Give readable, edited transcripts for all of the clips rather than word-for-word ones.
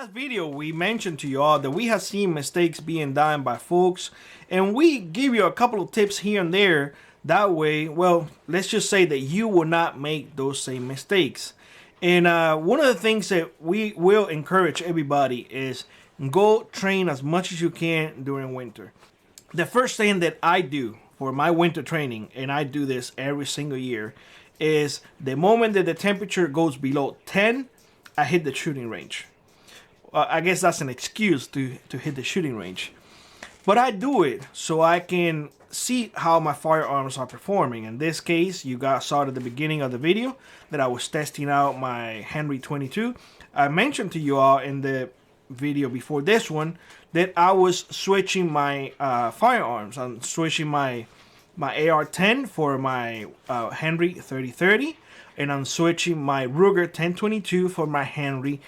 last video, we mentioned to you all that we have seen mistakes being done by folks, and we give you a couple of tips here and there. That way, well, let's just say that you will not make those same mistakes. And one of the things that we will encourage everybody is go train as much as you can during winter. The first thing that I do for my winter training, and I do this every single year, is the moment that the temperature goes below 10, I hit the shooting range. I guess that's an excuse to hit the shooting range. But I do it so I can see how my firearms are performing. In this case, you guys saw at the beginning of the video that I was testing out my Henry 22. I mentioned to you all in the video before this one that I was switching my firearms. I'm switching my AR-10 for my Henry 30-30, and I'm switching my Ruger 10-22 for my Henry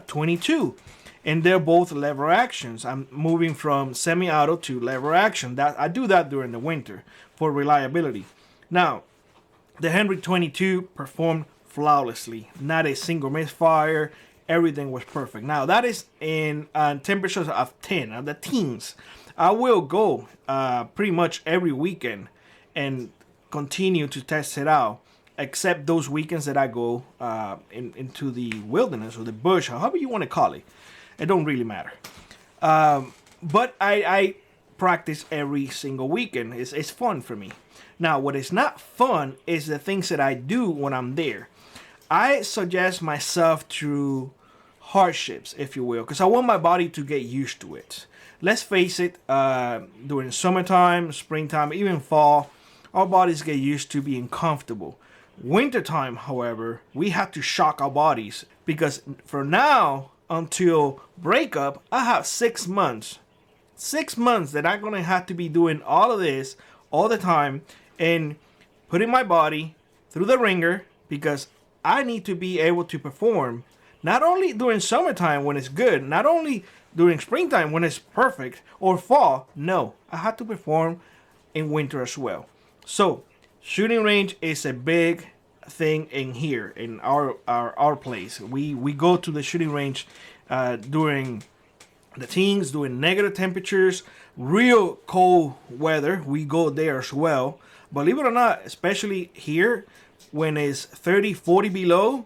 22, and they're both lever actions. I'm moving from semi-auto to lever action. That I do that during the winter for reliability. Now, the Henry 22 performed flawlessly, not a single misfire. Everything was perfect. Now that is in temperatures of 10, the teens. I will go pretty much every weekend and continue to test it out, except those weekends that I go into the wilderness or the bush, however you want to call it. It don't really matter. But I practice every single weekend. It's fun for me. Now, what is not fun is the things that I do when I'm there. I suggest myself through hardships, if you will, because I want my body to get used to it. Let's face it, during summertime, springtime, even fall, our bodies get used to being comfortable. Wintertime, however, we have to shock our bodies, because for now until breakup, I have 6 months. 6 months that I'm going to have to be doing all of this all the time and putting my body through the ringer, because I need to be able to perform not only during summertime when it's good, not only during springtime when it's perfect, or fall. No, I have to perform in winter as well. So shooting range is a big thing in here in our place. We go to the shooting range during the teens, during negative temperatures, real cold weather. We go there as well. Believe it or not, especially here when it's 30, 40 below,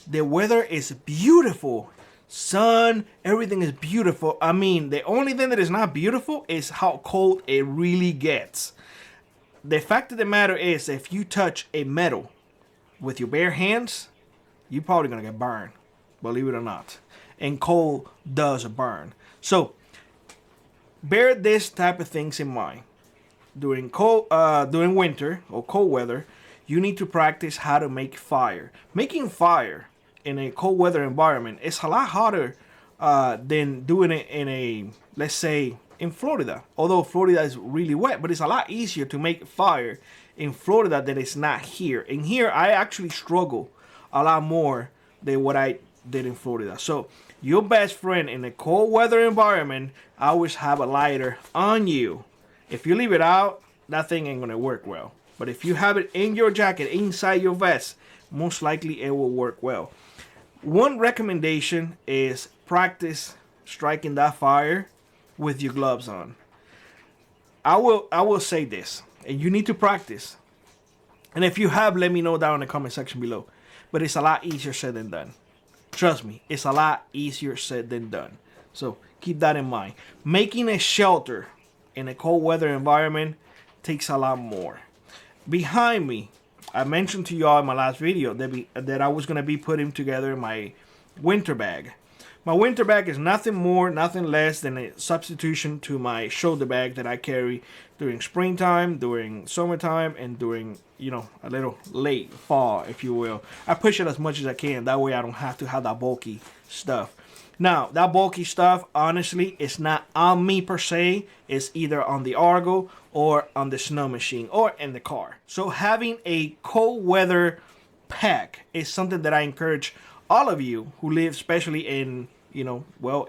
the weather is beautiful. Sun, everything is beautiful. I mean, the only thing that is not beautiful is how cold it really gets. The fact of the matter is, if you touch a metal with your bare hands, you're probably going to get burned, believe it or not. And cold does burn. So, bear this type of things in mind. During winter or cold weather, you need to practice how to make fire. Making fire in a cold weather environment is a lot harder than doing it in a, let's say, in Florida. Although Florida is really wet, but it's a lot easier to make fire in Florida than it's not here. In here, I actually struggle a lot more than what I did in Florida. So your best friend in a cold weather environment, always have a lighter on you. If you leave it out, that thing ain't gonna work well. But if you have it in your jacket, inside your vest, most likely it will work well. One recommendation is practice striking that fire with your gloves on. I will say this, and you need to practice. And if you have, let me know down in the comment section below. But it's a lot easier said than done. Trust me, it's a lot easier said than done. So keep that in mind. Making a shelter in a cold weather environment takes a lot more. Behind me, I mentioned to y'all in my last video that I was going to be putting together my winter bag. My winter bag is nothing more, nothing less than a substitution to my shoulder bag that I carry during springtime, during summertime, and during, a little late fall, if you will. I push it as much as I can. That way I don't have to have that bulky stuff. Now, that bulky stuff, honestly, it's not on me per se. It's either on the Argo or on the snow machine or in the car. So having a cold weather pack is something that I encourage all of you who live especially in,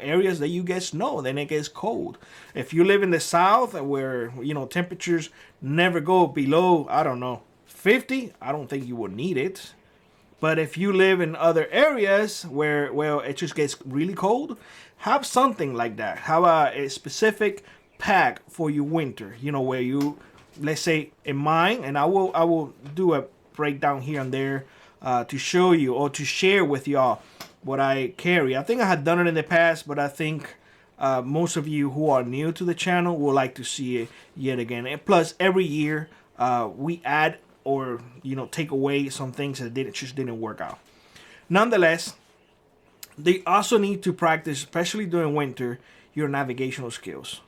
areas that you get snow, then it gets cold. If you live in the south where, temperatures never go below, 50, I don't think you would need it. But if you live in other areas where, well, it just gets really cold, have something like that. Have a specific pack for your winter, you know, where you, let's say in mine, and I will do a breakdown here and there to show you or to share with y'all what I carry. I think I had done it in the past, but I think most of you who are new to the channel will like to see it yet again. And plus, every year we add or, you know, take away some things that just didn't work out. Nonetheless, they also need to practice, especially during winter, your navigational skills.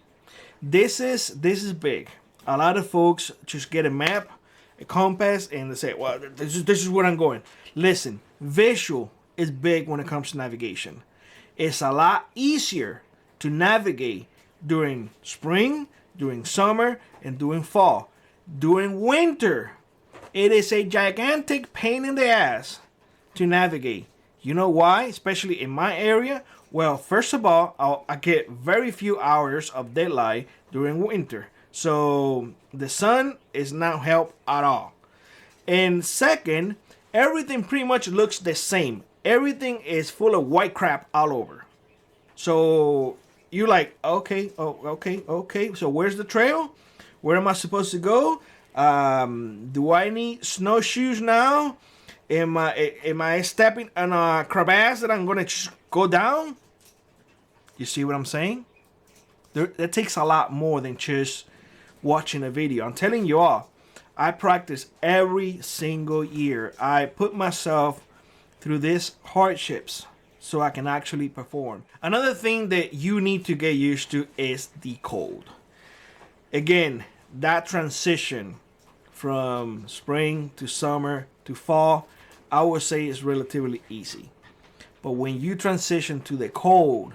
This is big. A lot of folks just get a map, a compass, and they say, well, this is where I'm going. Listen, visual is big when it comes to navigation. It's a lot easier to navigate during spring, during summer, and during fall. During winter, it is a gigantic pain in the ass to navigate. You know why? Especially in my area. Well, first of all, I get very few hours of daylight during winter. So the sun is not help at all. And second, everything pretty much looks the same. Everything is full of white crap all over. So you're like, okay. So where's the trail? Where am I supposed to go? Do I need snowshoes now? Am I stepping on a crevasse that I'm gonna just go down? You see what I'm saying? That takes a lot more than just watching a video. I'm telling you all, I practice every single year. I put myself through these hardships so I can actually perform. Another thing that you need to get used to is the cold. Again, that transition from spring to summer to fall, I would say is relatively easy. But when you transition to the cold,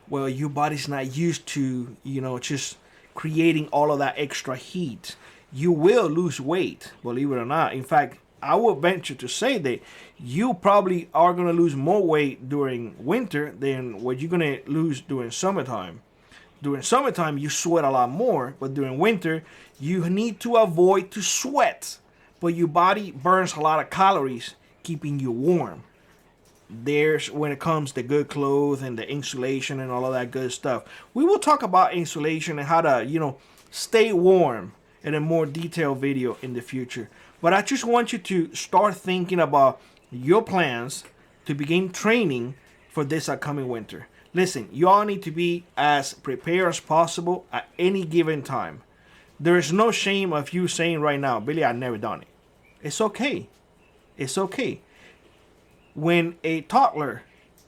well, your body's not used to, you know, just creating all of that extra heat. You will lose weight, believe it or not. In fact, I will venture to say that you probably are going to lose more weight during winter than what you're going to lose during summertime. During summertime, you sweat a lot more, but during winter, you need to avoid to sweat. But your body burns a lot of calories, keeping you warm. There's when it comes to good clothes and the insulation and all of that good stuff. We will talk about insulation and how to, you know, stay warm in a more detailed video in the future. But I just want you to start thinking about your plans to begin training for this upcoming winter. Listen, you all need to be as prepared as possible at any given time. There is no shame of you saying right now, Billy, I've never done it. It's okay. It's okay. When a toddler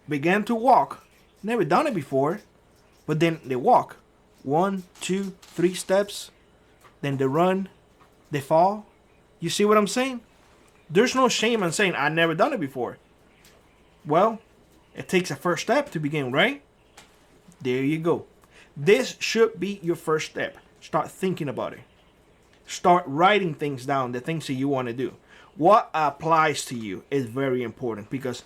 began to walk, never done it before, but then they walk 1, 2, 3 steps, then they run, they fall. You see what I'm saying? There's no shame in saying I've never done it before. Well, it takes a first step to begin, right? There you go. This should be your first step. Start thinking about it. Start writing things down, the things that you want to do. What applies to you is very important because,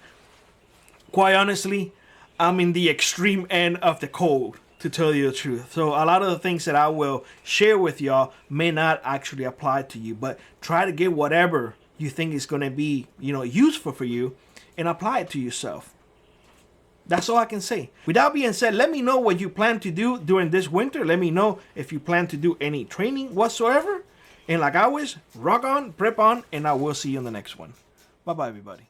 quite honestly, I'm in the extreme end of the cold, to tell you the truth. So a lot of the things that I will share with y'all may not actually apply to you, but try to get whatever you think is going to be, you know, useful for you and apply it to yourself. That's all I can say. With that being said, let me know what you plan to do during this winter. Let me know if you plan to do any training whatsoever. And like always, rock on, prep on, and I will see you in the next one. Bye-bye, everybody.